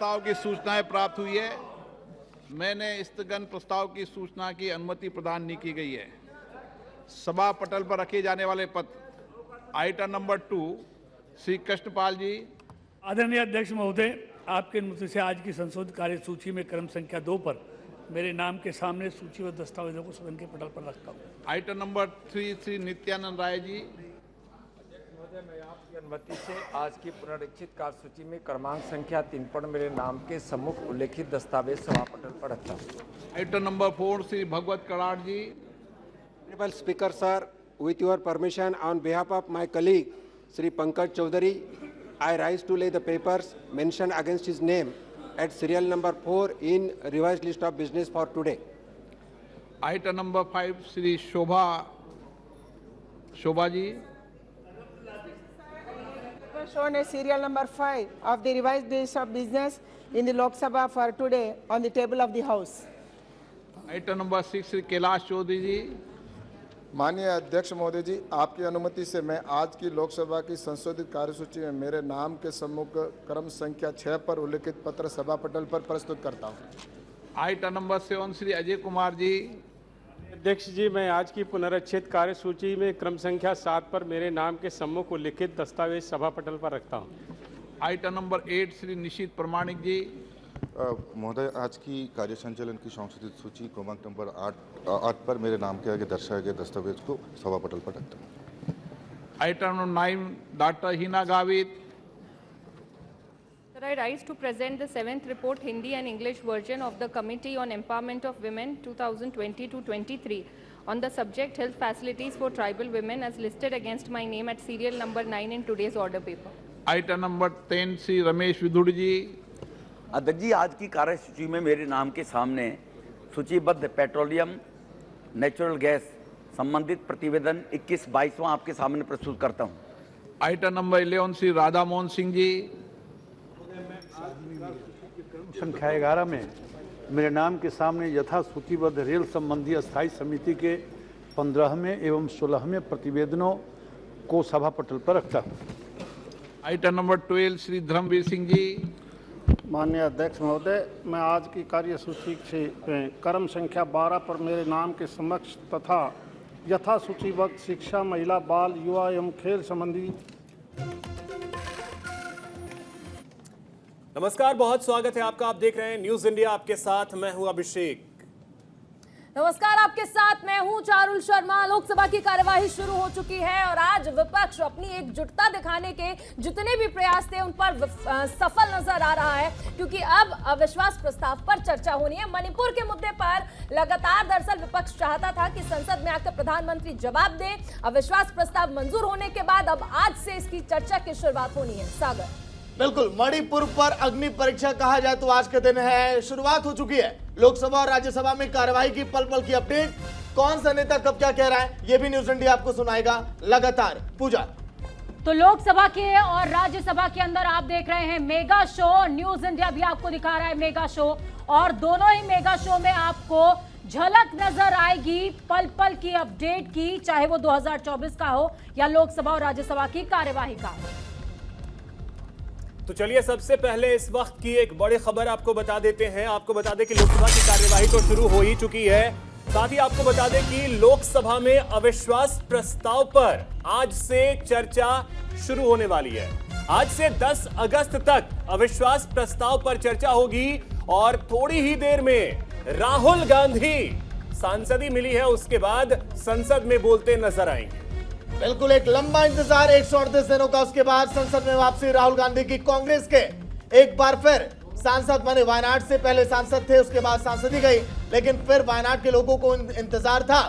प्रस्ताव की सूचनाएं प्राप्त हुई है। मैंने स्थगन प्रस्ताव की सूचना की अनुमति प्रदान नहीं की गई है। सभा पटल पर रखे जाने वाले पत्र आइटम नंबर 2 श्री कृष्णपाल जी। आदरणीय अध्यक्ष महोदय, आपके अनुमति से आज की संशोधित कार्य सूची में क्रम संख्या 2 पर मेरे नाम के सामने सूचीबद्ध दस्तावेजों को सदन के पटल पर रखता हूँ। Item number 3 Shri Nityanand Rai ji. महोदय, मैं आपकी अनुमति से आज की पुनरीक्षित कार्यसूची में क्रमांक संख्या 3 पर मेरे नाम के सम्मुख उल्लेखित दस्तावेज सभा पटल पर रखता हूँ। Item number 4 Shri Bhagavad Karad ji. Honorable Speaker, sir, with your permission, on behalf of my colleague, Sri Pankaj Chaudhary, I rise to lay the papers mentioned against his name at serial number 4 in revised list of business for today. Item number 5 Shri Shobha ji. Shown as serial number 5 of the revised list of business in the Lok Sabha for today on the table of the House. Item number 6 Shri Kailash Choudhary ji. माननीय अध्यक्ष महोदय जी, आपकी अनुमति से मैं आज की लोकसभा की संशोधित कार्यसूची में मेरे नाम के सम्मुख क्रम संख्या 6 पर उल्लेखित पत्र सभा पटल पर प्रस्तुत करता हूं। Item number 7 Shri Ajay Kumar ji. अध्यक्ष जी, मैं आज की पुनरीक्षित कार्यसूची में क्रम संख्या 7 पर मेरे नाम के सम्मुख उल्लेखित दस्तावेज सभा पटल पर रखता हूं। आइटम नंबर 8 श्री निशित प्रमाणिक जी। महोदय, आज की कार्य संचालन की संशोधित सूची क्रमांक नंबर 8 पर मेरे नाम के आगे दर्शाए गए दस्तावेज को सभा पटल पर रखता हूँ। Item number 9 doctor Hina Gavit. Sir, I rise to present the 7th report Hindi and English version of the Committee on Empowerment of Women 2020-23 on the subject health facilities for tribal women as listed against my name at serial number 9 in today's order paper. Item number 10 Shri Ramesh विधुड़ जी। अध्यक्ष जी, आज की कार्यसूची में मेरे नाम के सामने सूचीबद्ध पेट्रोलियम नेचुरल गैस संबंधित प्रतिवेदन 21-22वां आपके सामने प्रस्तुत करता हूं। Item number 11 Shri Radha Mohan Singh ji. संख्या 11 में मेरे नाम के सामने यथा सूचीबद्ध रेल संबंधी स्थायी समिति के 15वें एवं 16वें प्रतिवेदनों को सभा पटल पर रखता हूँ। Item number 12 Shri Dharmveer Singh ji. माननीय अध्यक्ष महोदय, मैं आज की कार्यसूची से क्रम संख्या 12 पर मेरे नाम के समक्ष तथा यथा सूचीबद्ध शिक्षा, महिला, बाल, युवा एवं खेल संबंधी। नमस्कार, बहुत स्वागत है आपका। आप देख रहे हैं न्यूज इंडिया, आपके साथ मैं हूं अभिषेक। नमस्कार, आपके साथ मैं हूं चारुल शर्मा। लोकसभा की कार्यवाही शुरू हो चुकी है और आज विपक्ष अपनी एकजुटता दिखाने के जितने भी प्रयास थे उन पर सफल नजर आ रहा है, क्योंकि अब अविश्वास प्रस्ताव पर चर्चा होनी है। मणिपुर के मुद्दे पर लगातार दरअसल विपक्ष चाहता था कि संसद में आकर प्रधानमंत्री जवाब दे। अविश्वास प्रस्ताव मंजूर होने के बाद अब आज से इसकी चर्चा की शुरुआत होनी है। सागर, बिल्कुल, मणिपुर पर अग्नि परीक्षा कहा जाए तो आज के दिन है। शुरुआत हो चुकी है लोकसभा और राज्यसभा में कार्यवाही की पल पल की अपडेट। कौन सा नेता कब क्या कह रहा है, ये भी न्यूज इंडिया आपको सुनाएगा लगातार। पूजा, तो लोकसभा के और राज्यसभा के अंदर आप देख रहे हैं मेगा शो। न्यूज इंडिया भी आपको दिखा रहा है मेगा शो, और दोनों ही मेगा शो में आपको झलक नजर आएगी पल पल की अपडेट की, चाहे वो 2024 का हो या लोकसभा और राज्यसभा की कार्यवाही का। तो चलिए सबसे पहले इस वक्त की एक बड़ी खबर आपको बता देते हैं। आपको बता दें कि लोकसभा की कार्यवाही तो शुरू हो ही चुकी है। साथ ही आपको बता दें कि लोकसभा में अविश्वास प्रस्ताव पर आज से चर्चा शुरू होने वाली है। आज से 10 अगस्त तक अविश्वास प्रस्ताव पर चर्चा होगी और थोड़ी ही देर में राहुल गांधी सांसदी मिली है, उसके बाद संसद में बोलते नजर आएंगे। बिल्कुल, एक लंबा इंतजार 138 दिनों का, उसके बाद संसद में वापसी राहुल गांधी की। कांग्रेस के एक बार फिर सांसद बने। वायनाड से पहले सांसद थे, उसके बाद सांसदी गई, लेकिन फिर वायनाड के लोगों को इंतजार था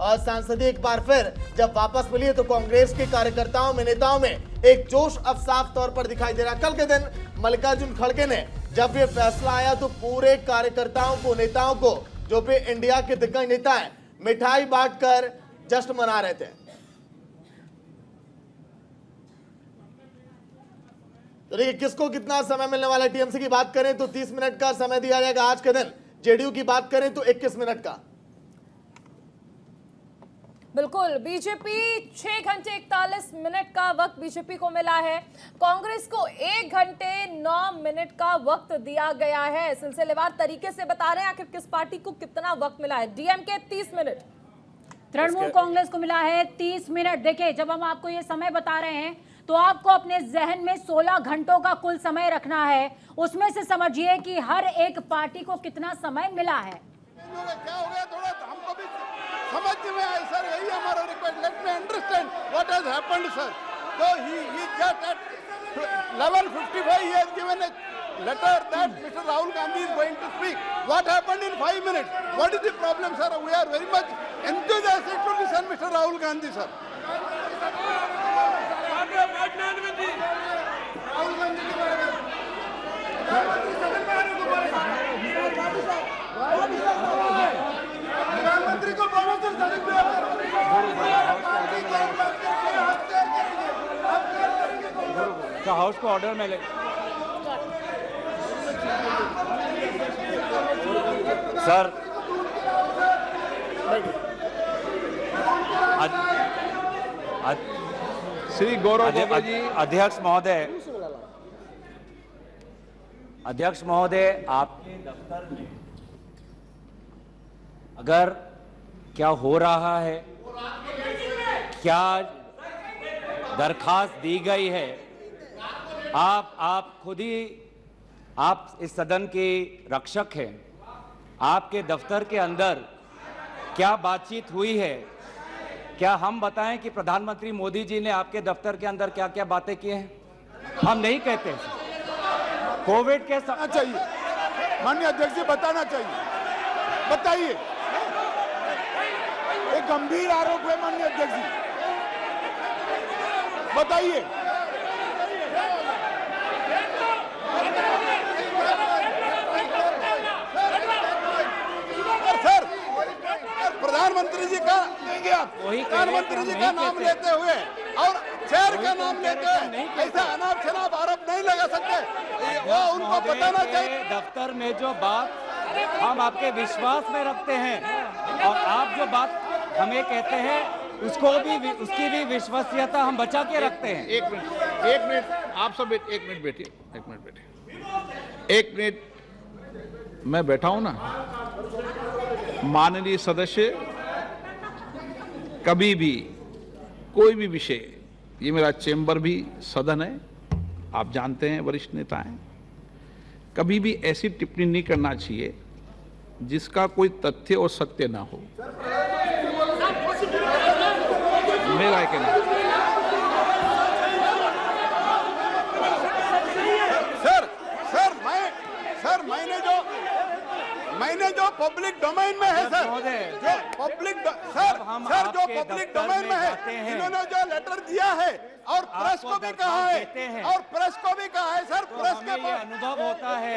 और सांसदी एक बार फिर जब वापस मिली तो कांग्रेस के कार्यकर्ताओं में, नेताओं में एक जोश अब साफ तौर पर दिखाई दे रहा। कल के दिन मल्लिकार्जुन खड़गे ने जब ये फैसला आया तो पूरे कार्यकर्ताओं को, नेताओं को, जो भी इंडिया के दिग्गज नेता है, मिठाई बांटकर जश्न मना रहे थे। तो देखिए किसको कितना समय मिलने वाला है। टीएमसी की बात करें तो 30 मिनट का समय दिया जाएगा आज के दिन। जेडीयू की बात करें तो 21 मिनट का। बिल्कुल, बीजेपी 6 घंटे 41 मिनट का वक्त बीजेपी को मिला है। कांग्रेस को 1 घंटे 9 मिनट का वक्त दिया गया है। सिलसिलेवार तरीके से बता रहे हैं आखिर किस पार्टी को कितना वक्त मिला है। डीएमके 30 मिनट, तृणमूल कांग्रेस को मिला है 30 मिनट। देखिए, जब हम आपको ये समय बता रहे हैं तो आपको अपने जहन में 16 घंटों का कुल समय रखना है। उसमें से समझिए कि हर एक पार्टी को कितना समय मिला है। क्या हो गया, थोड़ा हमको भी समझ में आए सर, यही हमारा request. Let me understand what has happened sir. So he just at 11:55 he has given a letter that Mr. Rahul Gandhi is going to speak. What happened in 5 minutes? What is the problem, sir? We are very much enthusiastic to listen Mr. Rahul Gandhi, sir. प्रधानमंत्री को house को order में ले। Sir, Shri Gaurav Gogoi जी। अध्यक्ष महोदय, आपके दफ्तर में अगर क्या हो रहा है, क्या दरखास्त दी गई है, आप खुद ही, आप इस सदन के रक्षक हैं। आपके दफ्तर के अंदर क्या बातचीत हुई है? क्या हम बताएं कि प्रधानमंत्री मोदी जी ने आपके दफ्तर के अंदर क्या क्या बातें की हैं? हम नहीं कहते। कोविड के चाहिए माननीय अध्यक्ष जी, बताना चाहिए। बताइए, एक गंभीर आरोप है माननीय अध्यक्ष जी, बताइए। सर, प्रधानमंत्री जी का लेंगे आप, प्रधानमंत्री जी का नाम लेते हुए और चेयर का नाम लेते हुए ऐसा अनाप शनाप आरोप नहीं लगा सकते। वो उनको बताना चाहिए। दफ्तर में जो बात हम आपके विश्वास में रखते हैं और आप जो बात हमें कहते हैं उसकी भी विश्वसनीयता हम बचा के रखते हैं। एक मिनट, आप सब एक मिनट बैठिए, एक मिनट मैं बैठा हूं ना। माननीय सदस्य, कभी भी कोई भी विषय, ये मेरा चेंबर भी सदन है, आप जानते हैं, वरिष्ठ नेता हैं, कभी भी ऐसी टिप्पणी नहीं करना चाहिए जिसका कोई तथ्य और सत्य ना हो। मेरा कहना मैंने जो पब्लिक डोमेन में है सर, जो पब्लिक जो पब्लिक डोमेन में है, इन्होंने जो लेटर दिया है और प्रेस को भी कहा है, सर, प्रेस के पास अनुभव होता है,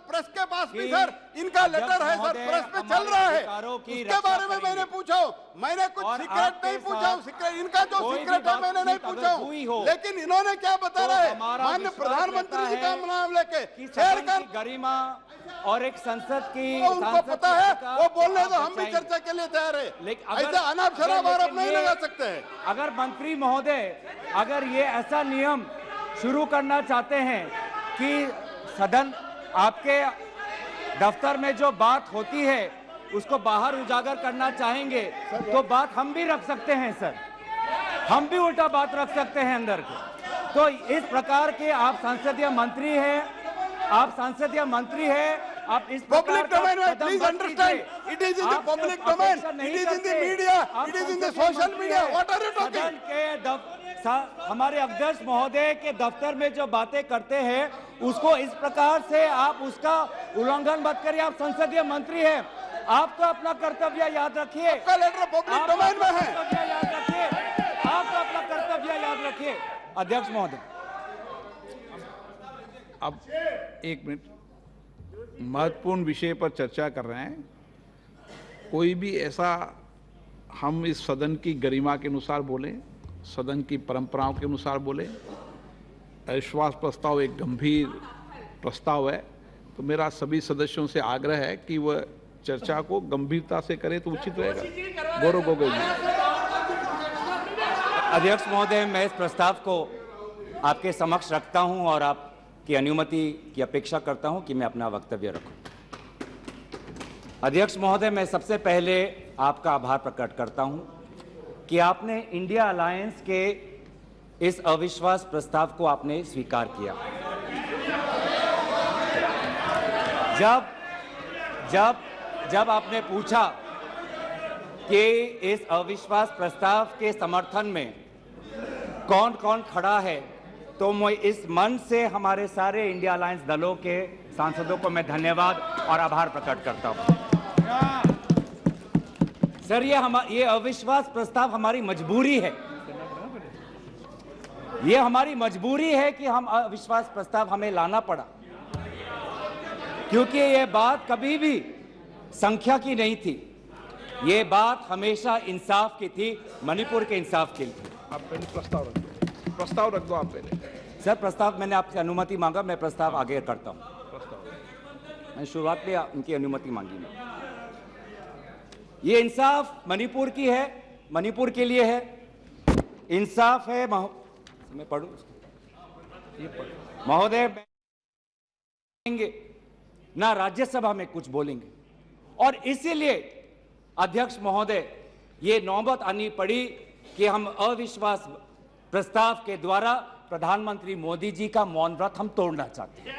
प्रेस के पास भी सर इनका लेटर है सर, प्रेस पे चल रहा है। उसके बारे में मैंने पूछा, मैंने कुछ सीक्रेट नहीं पूछा, इनका जो सीक्रेट है मैंने नहीं पूछा, लेकिन इन्होंने क्या बता रहे हैं माननीय प्रधानमंत्री जी का नाम लेके, शहर का गरिमा और एक संसद की, उनको पता है, वो बोलने तो हम भी चर्चा के लिए तैयार है, लेकिन ऐसा अनाप शनाप आरोप नहीं लगा सकते हैं। अगर मंत्री महोदय, अगर ये ऐसा नियम शुरू करना चाहते हैं कि सदन, आपके दफ्तर में जो बात होती है उसको बाहर उजागर करना चाहेंगे तो बात हम भी रख सकते हैं सर, हम भी उल्टा बात रख सकते हैं अंदर के। तो इस प्रकार के आप संसदीय मंत्री हैं, आप इस पब्लिक डोमेन में, please understand, it is in the public domain, it is in the media, it is in the social media, what are you talking? हमारे अध्यक्ष महोदय के दफ्तर में जो बातें करते हैं उसको इस प्रकार से आप उसका उल्लंघन मत करिए। आप संसदीय मंत्री हैं, आपको अपना कर्तव्य याद रखिए। आपका लेटर पब्लिक डोमेन में है, याद रखिए, आपको अपना कर्तव्य याद रखिए। अध्यक्ष महोदय, अब एक मिनट, महत्वपूर्ण विषय पर चर्चा कर रहे हैं। कोई भी ऐसा, हम इस सदन की गरिमा के अनुसार बोलें, सदन की परंपराओं के अनुसार बोलें। अविश्वास प्रस्ताव एक गंभीर प्रस्ताव है, तो मेरा सभी सदस्यों से आग्रह है कि वह चर्चा को गंभीरता से करें तो उचित रहेगा। गौरव गोगोई जी। अध्यक्ष महोदय, मैं इस प्रस्ताव को आपके समक्ष रखता हूं और आपकी अनुमति की अपेक्षा करता हूं कि मैं अपना वक्तव्य रखूं। अध्यक्ष महोदय, मैं सबसे पहले आपका आभार प्रकट करता हूं कि आपने इंडिया अलायंस के इस अविश्वास प्रस्ताव को आपने स्वीकार किया। जब आपने पूछा कि इस अविश्वास प्रस्ताव के समर्थन में कौन कौन खड़ा है, तो मैं इस मंच से हमारे सारे इंडिया अलायंस दलों के सांसदों को मैं धन्यवाद और आभार प्रकट करता हूं। सर, ये अविश्वास प्रस्ताव हमारी मजबूरी है। ये हमारी मजबूरी है कि हम अविश्वास प्रस्ताव हमें लाना पड़ा, क्योंकि ये बात कभी भी संख्या की नहीं थी। ये बात हमेशा इंसाफ की थी, मणिपुर के इंसाफ के लिए। आप पहले प्रस्ताव रख दो, प्रस्ताव रख दो आप पहले। सर, प्रस्ताव मैंने आपसे अनुमति मांगा, मैं प्रस्ताव आगे करता हूं। मैं शुरुआत में उनकी अनुमति मांगी। मैं ये इंसाफ मणिपुर की है, मणिपुर के लिए है। इंसाफ है मैं पढ़ूं महोदय, ना राज्यसभा में कुछ बोलेंगे, और इसीलिए अध्यक्ष महोदय ये नौबत आनी पड़ी कि हम अविश्वास प्रस्ताव के द्वारा प्रधानमंत्री मोदी जी का मौन व्रत हम तोड़ना चाहते हैं।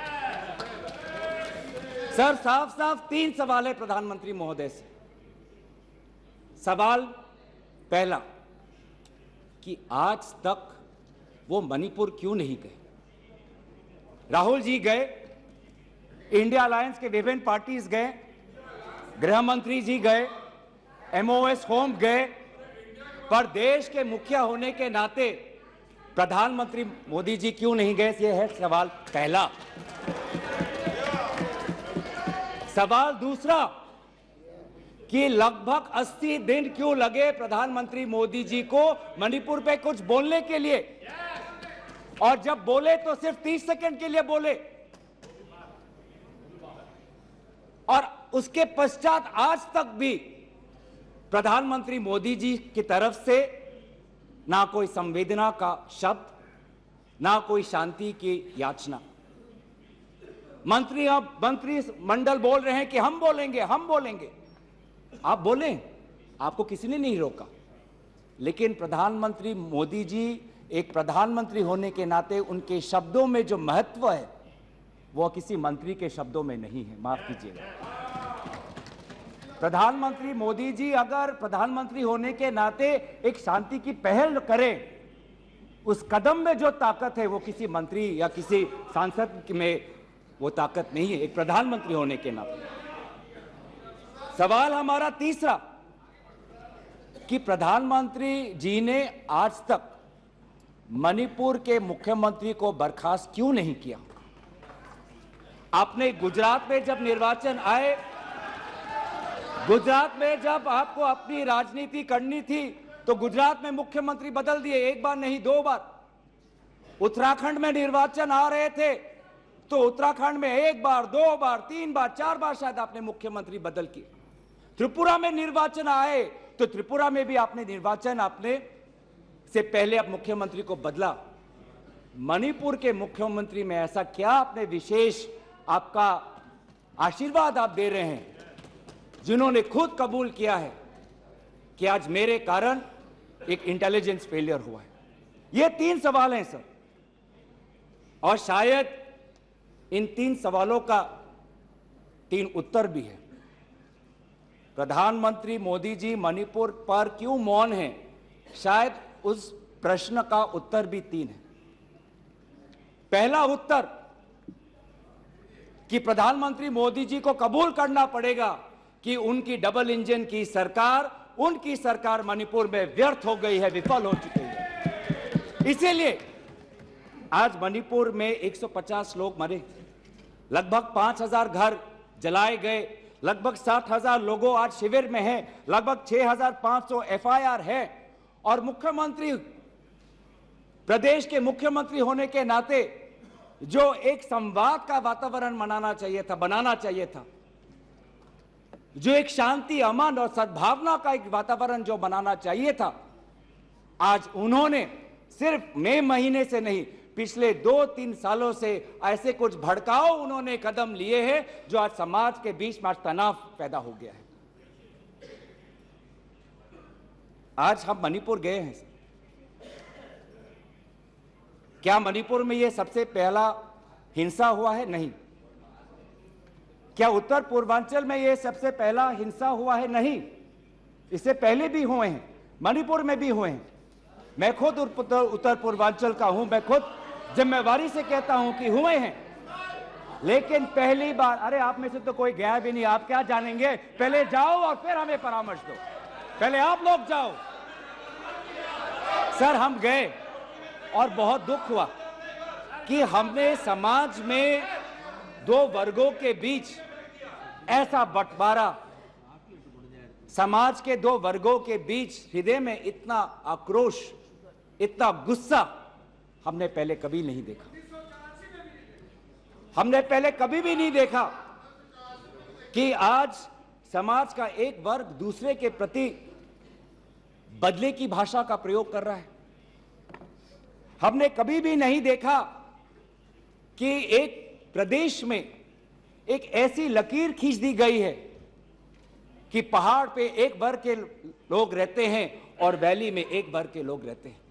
सर, साफ साफ 3 सवाल है प्रधानमंत्री महोदय से। सवाल पहला कि आज तक वो मणिपुर क्यों नहीं गए? राहुल जी गए, इंडिया अलायंस के विभिन्न पार्टीज गए, गृह मंत्री जी गए, MOS होम गए, पर देश के मुखिया होने के नाते प्रधानमंत्री मोदी जी क्यों नहीं गए? ये है सवाल पहला। सवाल दूसरा कि लगभग 80 दिन क्यों लगे प्रधानमंत्री मोदी जी को मणिपुर पे कुछ बोलने के लिए, और जब बोले तो सिर्फ 30 सेकंड के लिए बोले, और उसके पश्चात आज तक भी प्रधानमंत्री मोदी जी की तरफ से ना कोई संवेदना का शब्द, ना कोई शांति की याचना। मंत्री मंडल बोल रहे हैं कि हम बोलेंगे, हम बोलेंगे। आप बोलें, आपको किसी ने नहीं रोका, लेकिन प्रधानमंत्री मोदी जी एक प्रधानमंत्री होने के नाते उनके शब्दों में जो महत्व है वो किसी मंत्री के शब्दों में नहीं है। माफ कीजिएगा, प्रधानमंत्री मोदी जी अगर प्रधानमंत्री होने के नाते एक शांति की पहल करें, उस कदम में जो ताकत है वो किसी मंत्री या किसी सांसद में वो ताकत नहीं है, एक प्रधानमंत्री होने के नाते। सवाल हमारा तीसरा कि प्रधानमंत्री जी ने आज तक मणिपुर के मुख्यमंत्री को बर्खास्त क्यों नहीं किया? आपने गुजरात में जब निर्वाचन आए, गुजरात में जब आपको अपनी राजनीति करनी थी तो गुजरात में मुख्यमंत्री बदल दिए, एक बार नहीं 2 बार। उत्तराखंड में निर्वाचन आ रहे थे तो उत्तराखंड में 1 बार, 2 बार, 3 बार, 4 बार शायद आपने मुख्यमंत्री बदल किए। त्रिपुरा में निर्वाचन आए तो त्रिपुरा में भी आपने निर्वाचन आपने से पहले आप मुख्यमंत्री को बदला। मणिपुर के मुख्यमंत्री में ऐसा क्या आपने विशेष आपका आशीर्वाद आप दे रहे हैं जिन्होंने खुद कबूल किया है कि आज मेरे कारण एक इंटेलिजेंस फेलियर हुआ है? ये 3 सवाल हैं सर, और शायद इन 3 सवालों का 3 उत्तर भी है। प्रधानमंत्री मोदी जी मणिपुर पर क्यों मौन हैं, शायद उस प्रश्न का उत्तर भी 3 है। पहला उत्तर कि प्रधानमंत्री मोदी जी को कबूल करना पड़ेगा कि उनकी डबल इंजन की सरकार, उनकी सरकार मणिपुर में व्यर्थ हो गई है, विफल हो चुकी है। इसीलिए आज मणिपुर में 150 लोग मरे, लगभग 5000 घर जलाए गए, लगभग 60,000 लोगों आज शिविर में हैं, लगभग 6,500 FIR है। और मुख्यमंत्री, प्रदेश के मुख्यमंत्री होने के नाते जो एक संवाद का वातावरण बनाना चाहिए था, जो एक शांति, अमन और सद्भावना का एक वातावरण जो बनाना चाहिए था, आज उन्होंने सिर्फ मई महीने से नहीं, पिछले 2-3 सालों से ऐसे कुछ भड़काऊ उन्होंने कदम लिए हैं जो आज समाज के बीच में आज तनाव पैदा हो गया है। आज हम मणिपुर गए हैं। क्या मणिपुर में यह सबसे पहला हिंसा हुआ है? नहीं। क्या उत्तर पूर्वांचल में यह सबसे पहला हिंसा हुआ है? नहीं। इससे पहले भी हुए हैं, मणिपुर में भी हुए हैं। मैं खुद उत्तर पूर्वांचल का हूं, मैं खुद जिम्मेवारी से कहता हूं कि हुए हैं, लेकिन पहली बार, अरे आप में से तो कोई गया भी नहीं, आप क्या जानेंगे? पहले जाओ और फिर हमें परामर्श दो, पहले आप लोग जाओ। सर हम गए और बहुत दुख हुआ कि हमने समाज में दो वर्गों के बीच ऐसा बंटवारा, समाज के दो वर्गों के बीच हृदय में इतना आक्रोश, इतना गुस्सा हमने पहले कभी नहीं देखा। हमने पहले कभी भी नहीं देखा कि आज समाज का एक वर्ग दूसरे के प्रति बदले की भाषा का प्रयोग कर रहा है। हमने कभी भी नहीं देखा कि एक प्रदेश में एक ऐसी लकीर खींच दी गई है कि पहाड़ पे एक वर्ग के लोग रहते हैं और वैली में एक वर्ग के लोग रहते हैं।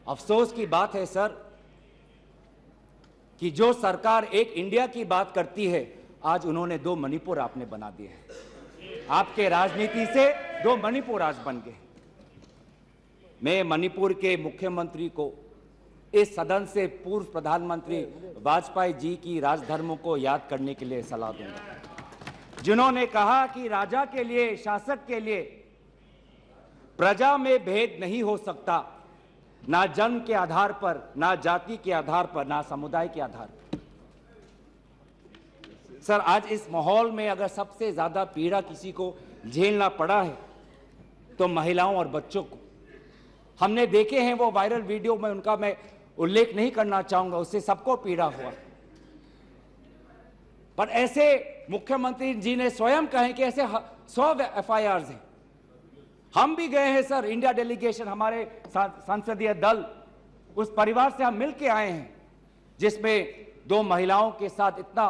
अफसोस की बात है सर कि जो सरकार एक इंडिया की बात करती है, आज उन्होंने दो मणिपुर आपने बना दिए हैं। आपके राजनीति से दो मणिपुर आज बन गए। मैं मणिपुर के मुख्यमंत्री को, इस सदन से पूर्व प्रधानमंत्री वाजपेयी जी की राजधर्मों को याद करने के लिए सलाह दूंगा, जिन्होंने कहा कि राजा के लिए, शासक के लिए प्रजा में भेद नहीं हो सकता, ना जन्म के आधार पर, ना जाति के आधार पर, ना समुदाय के आधार पर। सर आज इस माहौल में अगर सबसे ज्यादा पीड़ा किसी को झेलना पड़ा है तो महिलाओं और बच्चों को। हमने देखे हैं वो वायरल वीडियो में, उनका मैं उल्लेख नहीं करना चाहूंगा, उससे सबको पीड़ा हुआ। पर ऐसे मुख्यमंत्री जी ने स्वयं कहे कि ऐसे 100 FIRs हैं। हम भी गए हैं सर, इंडिया डेलीगेशन, हमारे संसदीय दल, उस परिवार से हम मिलके आए हैं जिसमें 2 महिलाओं के साथ इतना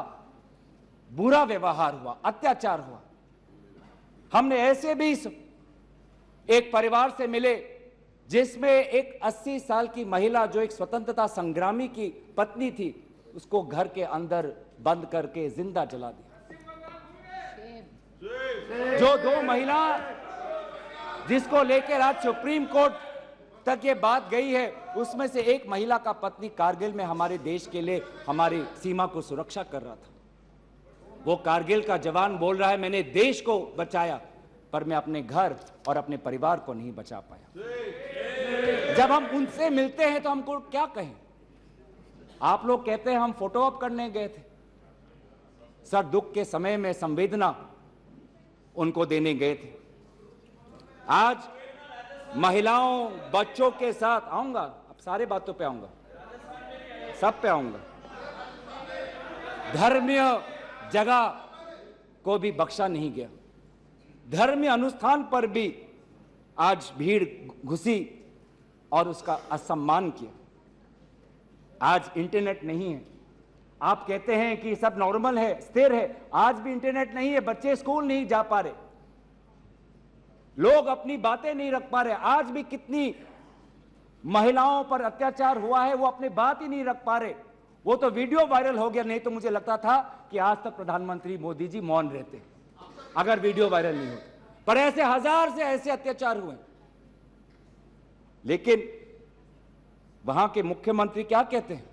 बुरा व्यवहार हुआ, अत्याचार हुआ। हमने ऐसे भी एक परिवार से मिले जिसमें एक 80 साल की महिला, जो एक स्वतंत्रता संग्रामी की पत्नी थी, उसको घर के अंदर बंद करके जिंदा जला दिया। जो 2 महिला जिसको लेकर आज सुप्रीम कोर्ट तक ये बात गई है, उसमें से एक महिला का पति कारगिल में हमारे देश के लिए हमारी सीमा को सुरक्षा कर रहा था। वो कारगिल का जवान बोल रहा है मैंने देश को बचाया, पर मैं अपने घर और अपने परिवार को नहीं बचा पाया। जब हम उनसे मिलते हैं तो हमको क्या कहें? आप लोग कहते हैं हम फोटो ऑप करने गए थे। सर दुख के समय में संवेदना उनको देने गए थे। आज महिलाओं, बच्चों के साथ आऊंगा, अब सारे बातों पे आऊंगा, सब पे आऊंगा। धर्मीय जगह को भी बख्शा नहीं गया। धर्मीय अनुष्ठान पर भी आज भीड़ घुसी और उसका असम्मान किया। आज इंटरनेट नहीं है। आप कहते हैं कि सब नॉर्मल है, स्थिर है, आज भी इंटरनेट नहीं है, बच्चे स्कूल नहीं जा पा रहे, लोग अपनी बातें नहीं रख पा रहे। आज भी कितनी महिलाओं पर अत्याचार हुआ है, वो अपनी बात ही नहीं रख पा रहे। वो तो वीडियो वायरल हो गया, नहीं तो मुझे लगता था कि आज तक प्रधानमंत्री मोदी जी मौन रहते अगर वीडियो वायरल नहीं होता। पर ऐसे हजार से ऐसे अत्याचार हुए। लेकिन वहां के मुख्यमंत्री क्या कहते हैं?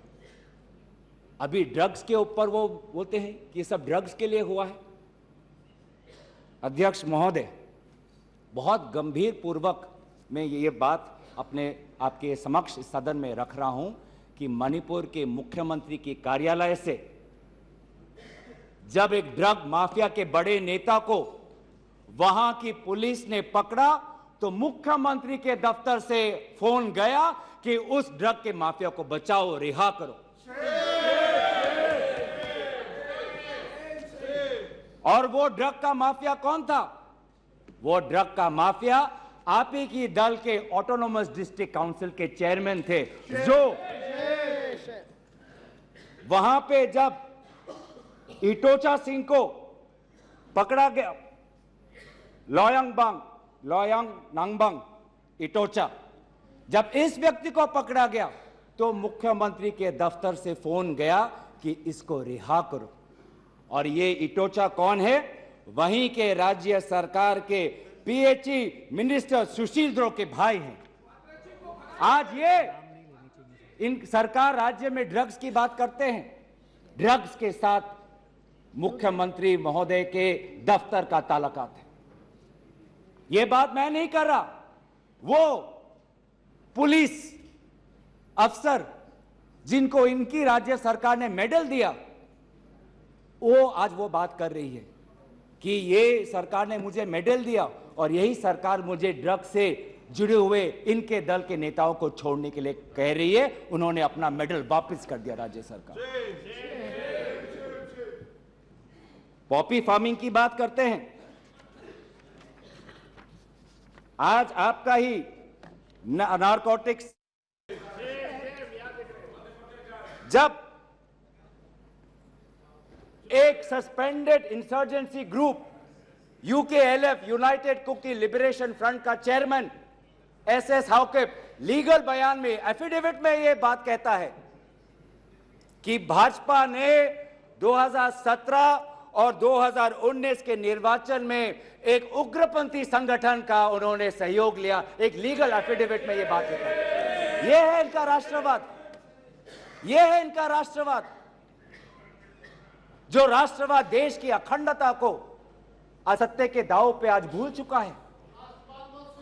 अभी ड्रग्स के ऊपर वो बोलते हैं कि ये सब ड्रग्स के लिए हुआ है। अध्यक्ष महोदय, बहुत गंभीर पूर्वक मैं ये बात अपने आपके समक्ष सदन में रख रहा हूं कि मणिपुर के मुख्यमंत्री के कार्यालय से जब एक ड्रग माफिया के बड़े नेता को वहां की पुलिस ने पकड़ा तो मुख्यमंत्री के दफ्तर से फोन गया कि उस ड्रग के माफिया को बचाओ, रिहा करो। और वो ड्रग का माफिया कौन था? वो ड्रग का माफिया आप ही की दल के ऑटोनोमस डिस्ट्रिक्ट काउंसिल के चेयरमैन थे, जो वहां पे जब इटोचा सिंह को पकड़ा गया, लोयांग नांगबंग इटोचा, जब इस व्यक्ति को पकड़ा गया तो मुख्यमंत्री के दफ्तर से फोन गया कि इसको रिहा करो। और ये इटोचा कौन है? वहीं के राज्य सरकार के पीएचई मिनिस्टर सुशील द्रो के भाई हैं। आज ये इन सरकार राज्य में ड्रग्स की बात करते हैं, ड्रग्स के साथ मुख्यमंत्री महोदय के दफ्तर का ताल्लुकात है। ये बात मैं नहीं कर रहा, वो पुलिस अफसर जिनको इनकी राज्य सरकार ने मेडल दिया, वो आज वो बात कर रही है कि ये सरकार ने मुझे मेडल दिया और यही सरकार मुझे ड्रग्स से जुड़े हुए इनके दल के नेताओं को छोड़ने के लिए कह रही है। उन्होंने अपना मेडल वापस कर दिया राज्य सरकार। पॉपी फार्मिंग की बात करते हैं। आज आपका ही नारकोटिक्स, जब एक suspended insurgency group UKLF United Kuki Liberation Front का चेयरमैन एसएस हाउकेप लीगल बयान में, एफिडेविट में यह बात कहता है कि भाजपा ने 2017 और 2019 के निर्वाचन में एक उग्रपंथी संगठन का उन्होंने सहयोग लिया। एक लीगल एफिडेविट में यह बात लिखा है। यह है इनका राष्ट्रवाद, यह है इनका राष्ट्रवाद, जो राष्ट्रवाद देश की अखंडता को असत्य के दांव पे आज भूल चुका है।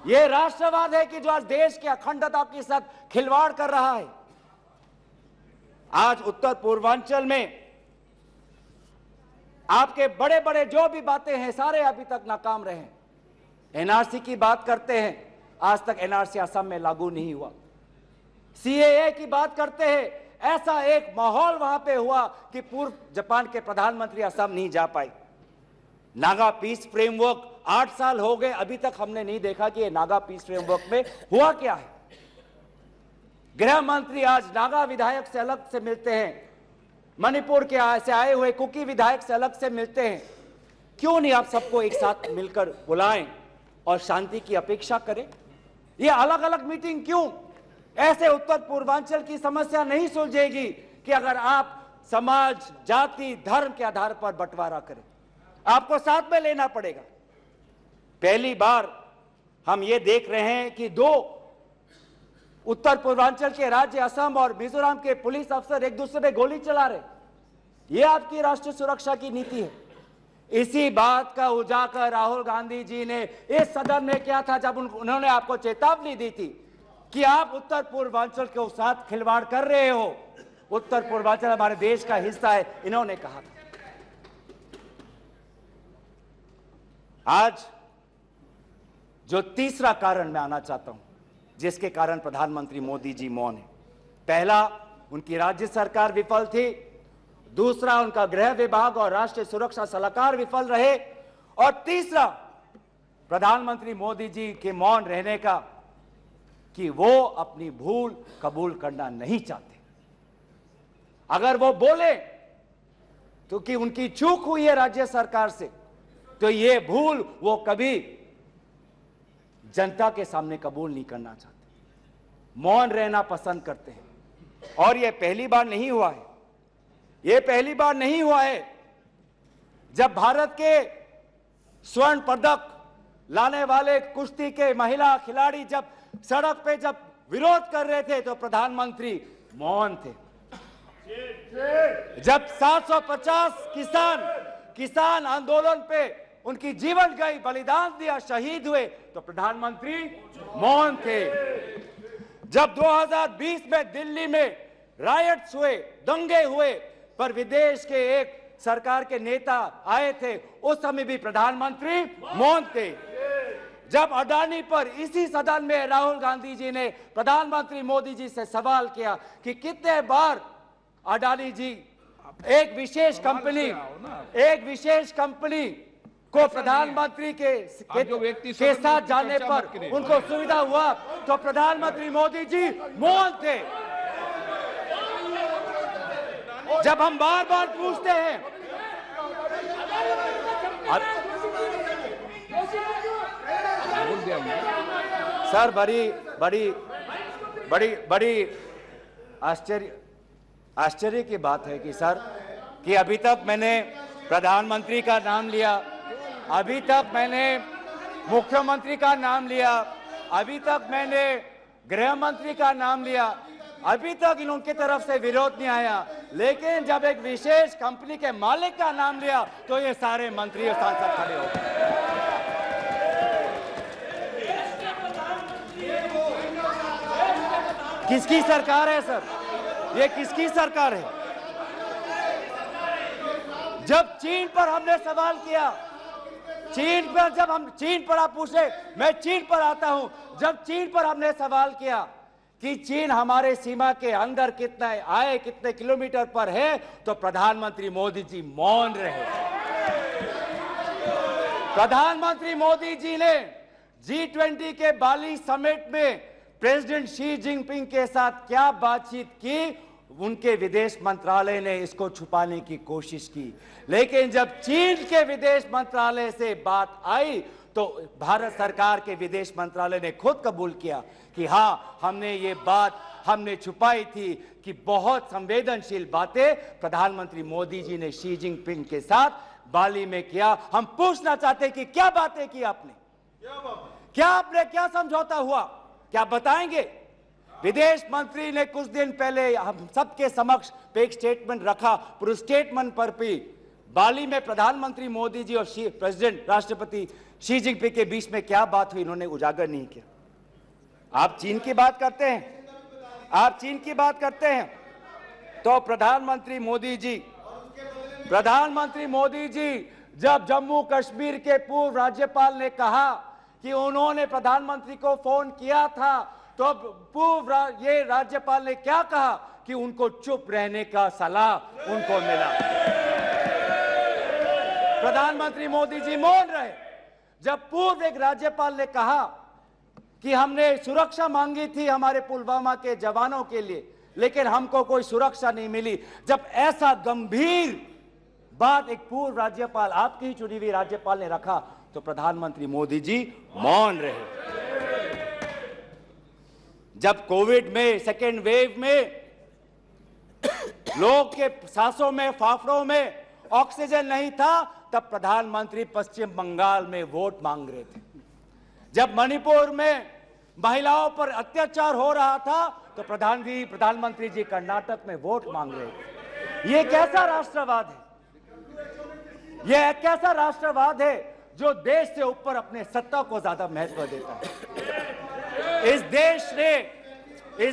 यह राष्ट्रवाद है कि जो आज देश की अखंडता के साथ खिलवाड़ कर रहा है। आज उत्तर पूर्वांचल में आपके बड़े बड़े जो भी बातें हैं सारे अभी तक नाकाम रहे। एनआरसी की बात करते हैं, आज तक एनआरसी असम में लागू नहीं हुआ। सीएए की बात करते हैं, ऐसा एक माहौल वहां पे हुआ कि पूर्व जापान के प्रधानमंत्री असम नहीं जा पाए। नागा पीस फ्रेमवर्क 8 साल हो गए, अभी तक हमने नहीं देखा कि ये नागा पीस फ्रेमवर्क में हुआ क्या है। गृह मंत्री आज नागा विधायक से अलग से मिलते हैं, मणिपुर के से आए हुए कुकी विधायक से अलग से मिलते हैं। क्यों नहीं आप सबको एक साथ मिलकर बुलाएं और शांति की अपेक्षा करें? ये अलग अलग मीटिंग क्यों? ऐसे उत्तर पूर्वांचल की समस्या नहीं सुलझेगी कि अगर आप समाज, जाति, धर्म के आधार पर बंटवारा करें। आपको साथ में लेना पड़ेगा। पहली बार हम ये देख रहे हैं कि 2 उत्तर पूर्वांचल के राज्य असम और मिजोरम के पुलिस अफसर एक दूसरे पे गोली चला रहे। यह आपकी राष्ट्रीय सुरक्षा की नीति है। इसी बात का उजागर राहुल गांधी जी ने इस सदन में किया था जब उन्होंने आपको चेतावनी दी थी कि आप उत्तर पूर्वांचल के साथ खिलवाड़ कर रहे हो। उत्तर पूर्वांचल हमारे देश का हिस्सा है, इन्होंने कहा था। आज जो तीसरा कारण मैं आना चाहता हूं जिसके कारण प्रधानमंत्री मोदी जी मौन है, पहला उनकी राज्य सरकार विफल थी, दूसरा उनका गृह विभाग और राष्ट्रीय सुरक्षा सलाहकार विफल रहे, और तीसरा प्रधानमंत्री मोदी जी के मौन रहने का कि वो अपनी भूल कबूल करना नहीं चाहते। अगर वो बोले तो कि उनकी चूक हुई है राज्य सरकार से, तो ये भूल वो कभी जनता के सामने कबूल नहीं करना चाहते, मौन रहना पसंद करते हैं। और ये पहली बार नहीं हुआ है, ये पहली बार नहीं हुआ है जब भारत के स्वर्ण पदक लाने वाले कुश्ती के महिला खिलाड़ी जब सड़क पे जब विरोध कर रहे थे तो प्रधानमंत्री मौन थे। जब 750 किसान आंदोलन पे उनकी जीवन गई, बलिदान दिया, शहीद हुए तो प्रधानमंत्री मौन थे। जब 2020 में दिल्ली में रायट्स हुए, दंगे हुए, पर विदेश के एक सरकार के नेता आए थे, उस समय भी प्रधानमंत्री मौन थे। जब अडानी पर इसी सदन में राहुल गांधी जी ने प्रधानमंत्री मोदी जी से सवाल किया कि कितने बार अडानी जी एक विशेष कंपनी को प्रधानमंत्री के साथ जाने पर उनको सुविधा हुआ तो प्रधानमंत्री मोदी जी मौन थे। जब हम बार बार पूछते हैं सर, बड़ी आश्चर्य की बात है कि सर कि अभी तक मैंने प्रधानमंत्री का नाम लिया, अभी तक मैंने मुख्यमंत्री का नाम लिया, अभी तक मैंने गृह मंत्री का नाम लिया, अभी तक इनकी तरफ से विरोध नहीं आया, लेकिन जब एक विशेष कंपनी के मालिक का नाम लिया तो ये सारे मंत्री और सांसद खड़े हो गए। किसकी सरकार है सर? ये किसकी सरकार है? जब चीन पर हमने सवाल किया, चीन पर आप पूछे, मैं चीन पर आता हूं, जब चीन पर हमने सवाल किया कि चीन हमारे सीमा के अंदर कितने किलोमीटर पर है, तो प्रधानमंत्री मोदी जी मौन रहे। प्रधानमंत्री मोदी जी ने G20 के बाली समिट में प्रेसिडेंट शी जिनपिंग के साथ क्या बातचीत की, उनके विदेश मंत्रालय ने इसको छुपाने की कोशिश की, लेकिन जब चीन के विदेश मंत्रालय से बात आई तो भारत सरकार के विदेश मंत्रालय ने खुद कबूल किया कि हां, हमने ये बात छुपाई थी कि बहुत संवेदनशील बातें प्रधानमंत्री मोदी जी ने शी जिनपिंग के साथ बाली में किया। हम पूछना चाहते हैं कि क्या बातें की आपने, क्या समझौता हुआ, क्या बताएंगे? विदेश मंत्री ने कुछ दिन पहले हम सबके समक्ष एक स्टेटमेंट रखा, पर उस स्टेटमेंट पर भी बाली में प्रधानमंत्री मोदी जी और प्रेसिडेंट राष्ट्रपति शी जिनपिंग के बीच में क्या बात हुई, इन्होंने उजागर नहीं किया। आप चीन की बात करते हैं, तो प्रधानमंत्री मोदी जी जब जम्मू कश्मीर के पूर्व राज्यपाल ने कहा कि उन्होंने प्रधानमंत्री को फोन किया था, तो पूर्व ये राज्यपाल ने क्या कहा कि उनको चुप रहने का सलाह उनको मिला। प्रधानमंत्री मोदी जी मौन रहे। जब पूर्व एक राज्यपाल ने कहा कि हमने सुरक्षा मांगी थी हमारे पुलवामा के जवानों के लिए, लेकिन हमको कोई सुरक्षा नहीं मिली, जब ऐसा गंभीर बात एक पूर्व राज्यपाल, आपकी ही चुनी हुई राज्यपाल ने रखा, तो प्रधानमंत्री मोदी जी मौन रहे। जब कोविड में सेकेंड वेव में लोग के सांसों में, फाफड़ों में ऑक्सीजन नहीं था, तब प्रधानमंत्री पश्चिम बंगाल में वोट मांग रहे थे। जब मणिपुर में महिलाओं पर अत्याचार हो रहा था, तो प्रधानमंत्री जी कर्नाटक में वोट मांग रहे थे। ये कैसा राष्ट्रवाद है? यह कैसा राष्ट्रवाद है जो देश से ऊपर अपने सत्ता को ज्यादा महत्व देता है? इस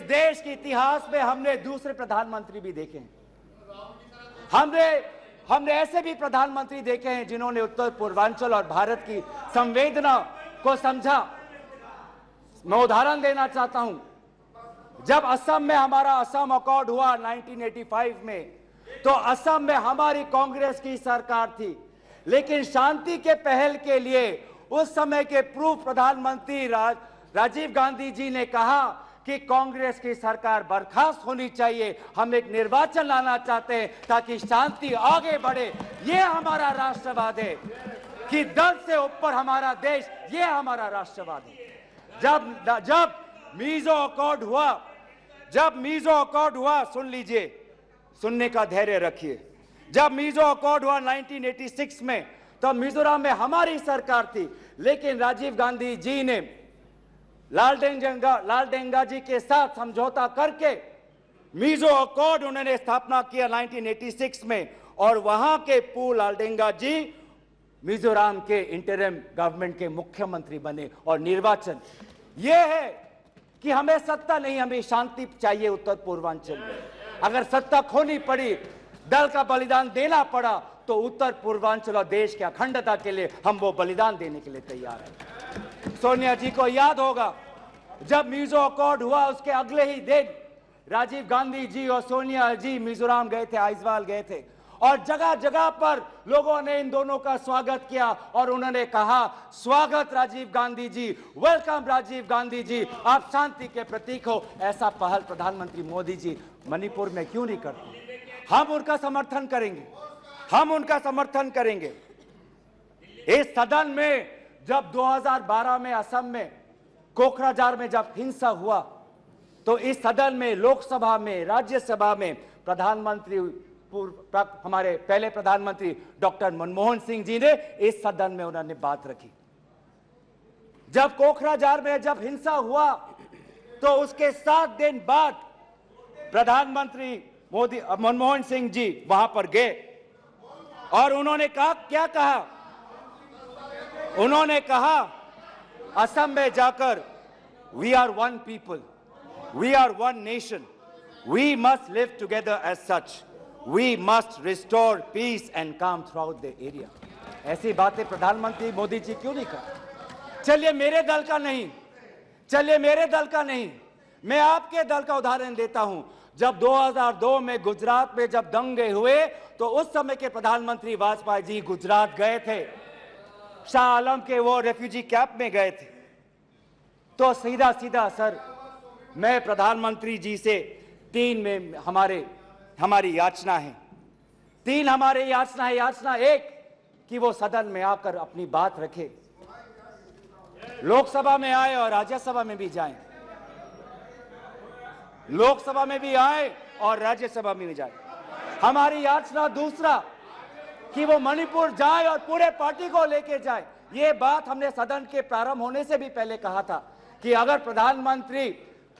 देश के इतिहास में हमने दूसरे प्रधानमंत्री भी देखे हैं। हमने ऐसे भी प्रधानमंत्री देखे हैं जिन्होंने उत्तर पूर्वांचल और भारत की संवेदना को समझा। मैं उदाहरण देना चाहता हूं, जब असम में हमारा असम अकॉर्ड हुआ 1985 में, तो असम में हमारी कांग्रेस की सरकार थी, लेकिन शांति के पहल के लिए उस समय के पूर्व प्रधानमंत्री राजीव गांधी जी ने कहा कि कांग्रेस की सरकार बर्खास्त होनी चाहिए, हम एक निर्वाचन लाना चाहते हैं ताकि शांति आगे बढ़े। ये हमारा राष्ट्रवाद है कि दल से ऊपर हमारा देश, ये हमारा राष्ट्रवाद है। जब मीजो अकॉर्ड हुआ, सुन लीजिए, सुनने का धैर्य रखिए। जब मीजो अकॉर्ड हुआ 1986 में, तो मिजोरम में हमारी सरकार थी, लेकिन राजीव गांधी जी ने लालडेंगा जी के साथ समझौता करके मीजो अकॉर्ड उन्होंने स्थापना किया 1986 में, और वहां के पूर्व लालडेंगा जी मिजोरम के इंटरिम गवर्नमेंट के मुख्यमंत्री बने। और निर्वाचन यह है कि हमें सत्ता नहीं, हमें शांति चाहिए उत्तर पूर्वांचल में। अगर सत्ता खोनी पड़ी, दल का बलिदान देना पड़ा, तो उत्तर पूर्वांचल और देश की अखंडता के लिए हम वो बलिदान देने के लिए तैयार हैं। सोनिया जी को याद होगा, जब मीजो अकॉर्ड हुआ उसके अगले ही दिन राजीव गांधी जी और सोनिया जी मिजोरम गए थे, आइजवाल गए थे, और जगह जगह पर लोगों ने इन दोनों का स्वागत किया और उन्होंने कहा, स्वागत राजीव गांधी जी, वेलकम राजीव गांधी जी, आप शांति के प्रतीक हो। ऐसा पहल प्रधानमंत्री मोदी जी मणिपुर में क्यों नहीं करते? हम उनका समर्थन करेंगे, हम उनका समर्थन करेंगे। इस सदन में जब 2012 में असम में कोकराझार में जब हिंसा हुआ, तो इस सदन में, लोकसभा में, राज्यसभा में प्रधानमंत्री, हमारे पहले प्रधानमंत्री डॉक्टर मनमोहन सिंह जी ने इस सदन में उन्होंने बात रखी। जब कोकराझार में जब हिंसा हुआ, तो उसके 7 दिन बाद प्रधानमंत्री मनमोहन सिंह जी वहां पर गए और उन्होंने कहा, क्या कहा? उन्होंने कहा असम में जाकर, we are one people, we are one nation, we must live together as such, we must restore peace and calm throughout the area. ऐसी बातें प्रधानमंत्री मोदी जी क्यों नहीं करते? चलिए मेरे दल का नहीं, चलिए मेरे दल का नहीं, मैं आपके दल का उदाहरण देता हूं। जब 2002 में गुजरात में जब दंगे हुए, तो उस समय के प्रधानमंत्री वाजपेयी जी गुजरात गए थे, शाह आलम के वो रेफ्यूजी कैंप में गए थे। तो सीधा सीधा सर, मैं प्रधानमंत्री जी से 3 में हमारी याचना है, 3 हमारे याचना है। याचना 1 कि वो सदन में आकर अपनी बात रखे, लोकसभा में आए और राज्यसभा में भी जाएं, लोकसभा में भी आए और राज्यसभा में भी जाए। हमारी याचना दूसरा कि वो मणिपुर जाए और पूरे पार्टी को लेके जाए। ये बात हमने सदन के प्रारंभ होने से भी पहले कहा था कि अगर प्रधानमंत्री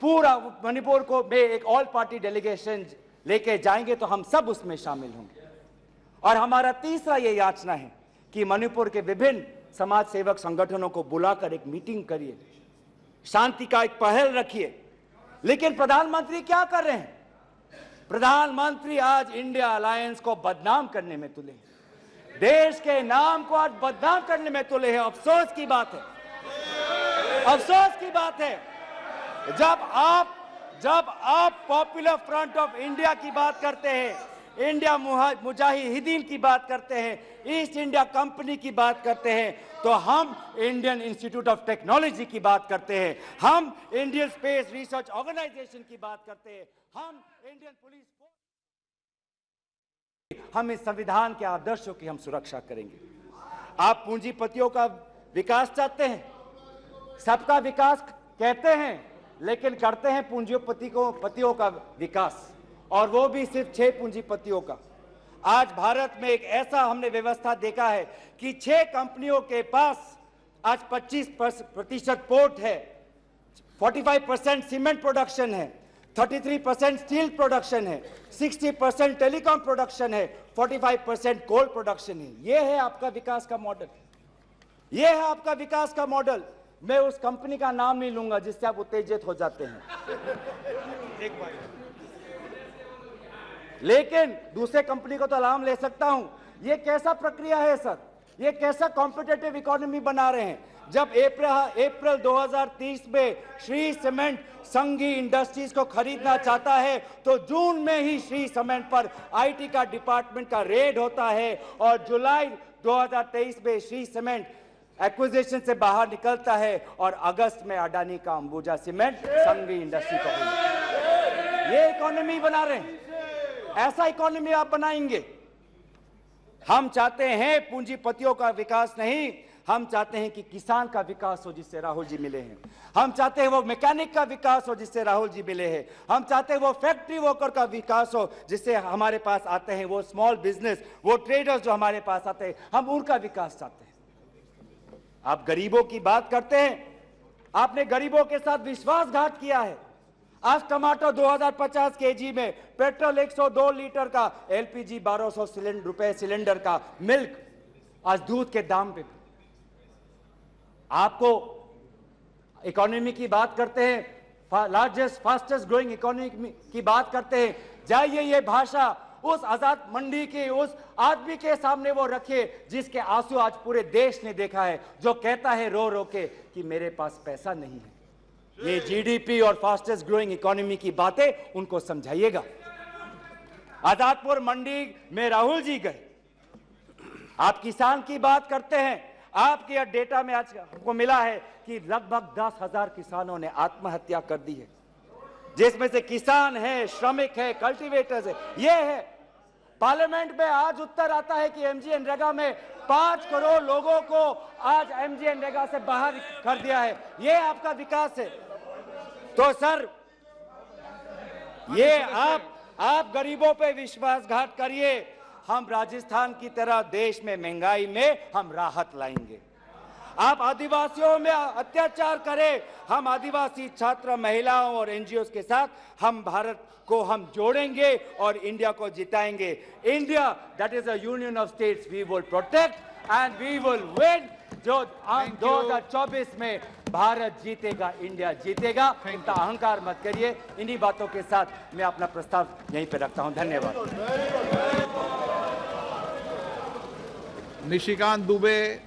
पूरा मणिपुर को में एक ऑल पार्टी डेलीगेशन लेके जाएंगे तो हम सब उसमें शामिल होंगे। और हमारा तीसरा ये याचना है कि मणिपुर के विभिन्न समाज सेवक संगठनों को बुलाकर एक मीटिंग करिए, शांति का एक पहल रखिए। लेकिन प्रधानमंत्री क्या कर रहे हैं? प्रधानमंत्री आज इंडिया अलायंस को बदनाम करने में तुले हैं, देश के नाम को आज बदनाम करने में तुले हैं। अफसोस की बात है, अफसोस की बात है, जब आप पॉपुलर फ्रंट ऑफ इंडिया की बात करते हैं, इंडिया मुजाहिदीन की बात करते हैं, ईस्ट इंडिया कंपनी की बात करते हैं, तो हम इंडियन इंस्टीट्यूट ऑफ टेक्नोलॉजी की बात करते हैं, हम इंडियन स्पेस रिसर्च ऑर्गेनाइजेशन की बात करते हैं, हम इंडियन पुलिस, हम इस संविधान के आदर्शों की हम सुरक्षा करेंगे। आप पूंजीपतियों का विकास चाहते हैं, सबका विकास कहते हैं, लेकिन करते हैं पूंजीपतियों का विकास, और वो भी सिर्फ 6 पूंजीपतियों का। आज भारत में एक ऐसा हमने व्यवस्था देखा है कि 6 कंपनियों के पास आज 25% पोर्ट है, 45% सीमेंट प्रोडक्शन है, 33% स्टील प्रोडक्शन है, 60% टेलीकॉम प्रोडक्शन है, 45% कोल प्रोडक्शन है। ये है आपका विकास का मॉडल, ये है आपका विकास का मॉडल। मैं उस कंपनी का नाम नहीं लूंगा जिससे आप उत्तेजित हो जाते हैं, लेकिन दूसरे कंपनी को तो नाम ले सकता हूं। ये कैसा प्रक्रिया है सर? ये कैसा कॉम्पिटिटिव इकोनॉमी बना रहे हैं? जब अप्रैल 2030 में श्री सीमेंट संघी इंडस्ट्रीज को खरीदना चाहता है, तो जून में ही श्री सीमेंट पर आईटी का डिपार्टमेंट का रेड होता है, और जुलाई 2023 में श्री सीमेंट एक्विजिशन से बाहर निकलता है, और अगस्त में अडानी का अंबुजा सीमेंट संघी इंडस्ट्री को ये इकोनॉमी बना रहे हैं। ऐसा इकोनॉमी आप बनाएंगे? हम चाहते हैं पूंजीपतियों का विकास नहीं, हम चाहते हैं कि किसान का विकास हो जिससे राहुल जी मिले हैं, हम चाहते हैं वो मैकेनिक का विकास हो जिससे राहुल जी मिले हैं, हम चाहते हैं वो फैक्ट्री वर्कर का विकास हो जिससे हमारे पास आते हैं वो स्मॉल बिजनेस, वो ट्रेडर्स जो हमारे पास आते हैं, हम उनका विकास चाहते हैं। आप गरीबों की बात करते हैं, आपने गरीबों के साथ विश्वासघात किया है। आज टमाटर 2050 केजी में, पेट्रोल 102 लीटर का, एलपीजी 1200 रुपए सिलेंडर का, मिल्क आज दूध के दाम पे। आपको इकोनॉमी की बात करते हैं, लार्जेस्ट फास्टेस्ट ग्रोइंग इकोनॉमी की बात करते हैं, जाइए ये भाषा उस आजाद मंडी के उस आदमी के सामने वो रखिए जिसके आंसू आज पूरे देश ने देखा है, जो कहता है रो रो के कि मेरे पास पैसा नहीं है। ये जीडीपी और फास्टेस्ट ग्रोइंग इकोनॉमी की बातें उनको समझाइएगा। आजादपुर मंडी में राहुल जी गए, आप किसान की बात करते हैं, आपके यह डेटा में आज हमको मिला है कि लगभग 10,000 किसानों ने आत्महत्या कर दी है, जिसमें से किसान है, श्रमिक है, कल्टीवेटर्स है। ये है पार्लियामेंट में आज उत्तर आता है कि एमजीएनरेगा में 5 करोड़ लोगों को आज एमजीएनरेगा से बाहर कर दिया है। ये आपका विकास है। तो सर ये आप गरीबों पे विश्वासघात करिए, हम राजस्थान की तरह देश में महंगाई में हम राहत लाएंगे। आप आदिवासियों में अत्याचार करें, हम आदिवासी छात्र, महिलाओं और एनजीओ के साथ हम भारत को हम जोड़ेंगे और इंडिया को जिताएंगे। India that is a union of states, we will protect and we will win. जो 2024 में भारत जीतेगा, इंडिया जीतेगा, इतना अहंकार मत करिए। इन्हीं बातों के साथ मैं अपना प्रस्ताव यहीं पे रखता हूं। धन्यवाद। निशिकांत दुबे।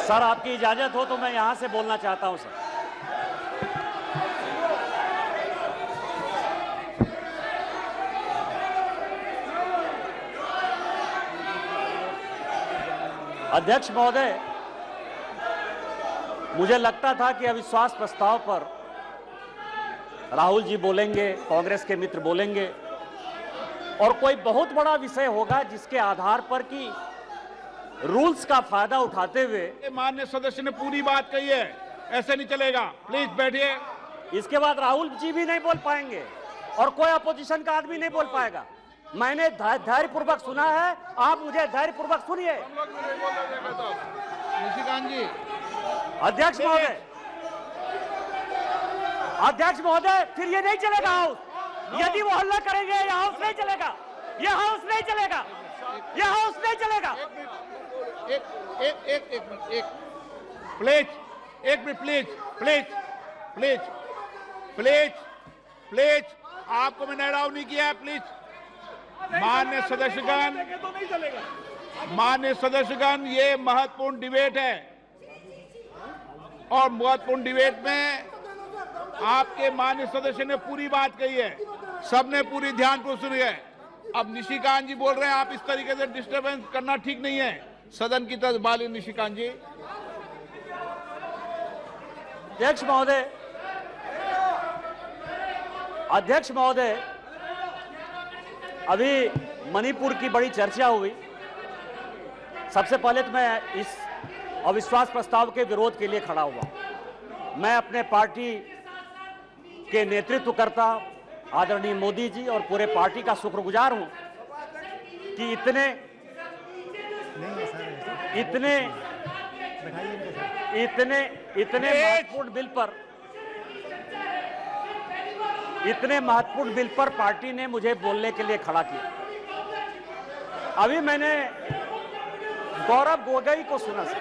सर आपकी इजाजत हो तो मैं यहां से बोलना चाहता हूं सर। अध्यक्ष महोदय, मुझे लगता था कि अविश्वास प्रस्ताव पर राहुल जी बोलेंगे, कांग्रेस के मित्र बोलेंगे और कोई बहुत बड़ा विषय होगा जिसके आधार पर कि रूल्स का फायदा उठाते हुए माननीय सदस्य ने पूरी बात कही है, ऐसे नहीं चलेगा। प्लीज बैठिए। इसके बाद राहुल जी भी नहीं बोल पाएंगे और कोई अपोजिशन का आदमी नहीं बोल पाएगा। मैंने धैर्यपूर्वक सुना है, आप मुझे धैर्यपूर्वक सुनिए। निशिकांत जी। अध्यक्ष महोदय, अध्यक्ष महोदय, फिर ये नहीं चलेगा हाउस। यदि वो हल्ला करेंगे ये हाउस नहीं चलेगा, ये हाउस नहीं चलेगा, ये हाउस नहीं चलेगा। प्लीज, एक minute, please please please please please, आपको मैंने अलाउ नहीं किया है। प्लीज माननीय सदस्यगण, ये महत्वपूर्ण डिबेट है और महत्वपूर्ण डिबेट में आपके माननीय सदस्य ने पूरी बात कही है, सबने पूरी ध्यानपूर्वक सुनी है। अब निशिकांत जी बोल रहे हैं, आप इस तरीके से डिस्टर्बेंस करना ठीक नहीं है सदन की तरफ। बाली निशिकांत जी। अध्यक्ष महोदय, अध्यक्ष महोदय, अभी मणिपुर की बड़ी चर्चा हुई। सबसे पहले तो मैं इस अविश्वास प्रस्ताव के विरोध के लिए खड़ा हुआ। मैं अपने पार्टी के नेतृत्वकर्ता आदरणीय मोदी जी और पूरे पार्टी का शुक्रगुजार हूं कि इतने महत्वपूर्ण बिल पर पार्टी ने मुझे बोलने के लिए खड़ा किया। अभी मैंने गौरव गोगोई को सुना सर,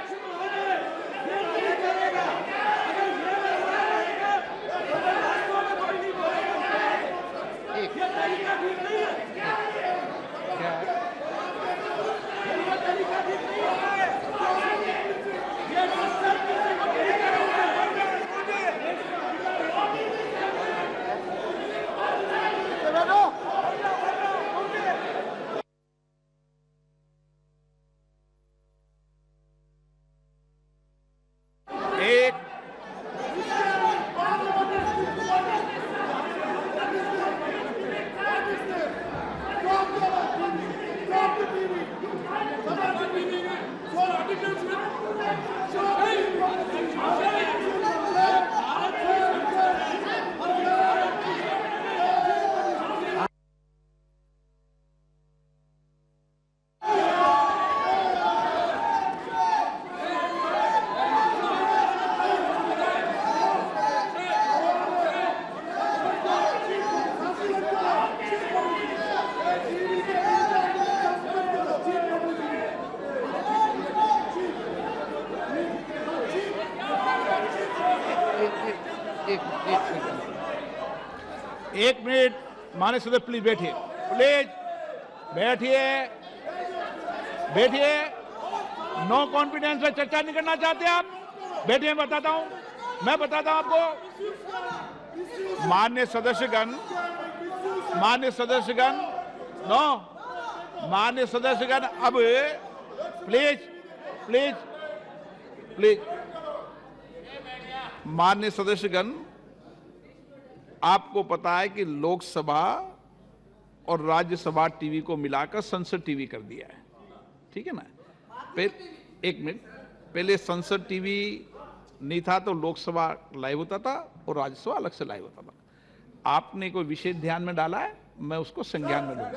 एक मिनट माननीय सदस्य, प्लीज बैठिए, प्लीज बैठिए, बैठिए। नो कॉन्फिडेंस में चर्चा नहीं करना चाहते आप? बैठिए, बताता हूं। मैं बताता हूं आपको, मान्य सदस्यगण, अब प्लीज प्लीज प्लीज, मान्य सदस्यगण, आपको पता है कि लोकसभा और राज्यसभा टीवी को मिलाकर संसद टीवी कर दिया है, ठीक है ना। एक मिनट, पहले संसद टीवी नहीं था तो लोकसभा लाइव होता था और राज्यसभा अलग से लाइव होता था। आपने कोई विशेष ध्यान में डाला है, मैं उसको संज्ञान में लूंगा।